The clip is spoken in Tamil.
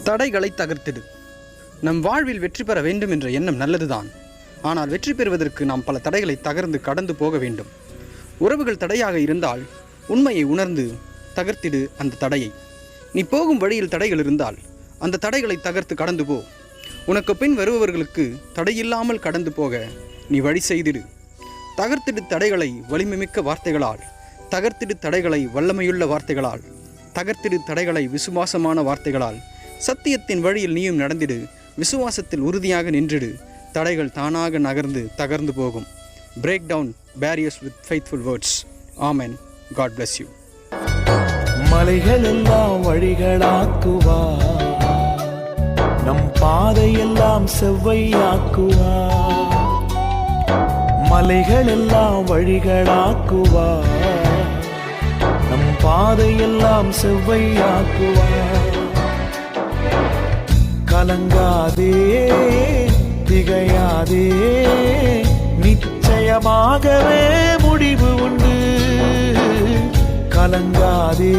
தடைகளை தகர்த்திடு. நம் வாழ்வில் வெற்றி பெற வேண்டும் என்ற எண்ணம் நல்லதுதான். ஆனால் வெற்றி பெறுவதற்கு நாம் பல தடைகளை தகர்ந்து கடந்து போக வேண்டும். உறவுகள் தடையாக இருந்தால் உண்மையை உணர்ந்து தகர்த்திடு அந்த தடையை. நீ போகும் வழியில் தடைகள் இருந்தால் அந்த தடைகளை தகர்த்து கடந்து போ. உனக்கு பின் வருபவர்களுக்கு தடையில்லாமல் கடந்து போக நீ வழி செய்திடு. தகர்த்திடு தடைகளை வலிமைமிக்க வார்த்தைகளால், தகர்த்திடு தடைகளை வல்லமையுள்ள வார்த்தைகளால், தகர்த்திடு தடைகளை விசுவாசமான வார்த்தைகளால். சத்தியத்தின் வழியில் நீயும் நடந்திடு. விசுவாசத்தில் உறுதியாக நின்றிடு. தடைகள் தானாக நகர்ந்து தகர்ந்து போகும். Break down barriers with faithful words. Amen. God bless you. மலைகள் எல்லாம் வழிகளாக்குவார், நம் பாதையெல்லாம் செவ்வையாக்குவார். மலைகள் எல்லாம் வழிகளாக்குவார், நம் பாதையெல்லாம் செவ்வையாக்குவார். கலங்காதே, திகையாதே, நிச்சயமாகவே முடிவு உண்டு. கலங்காதே,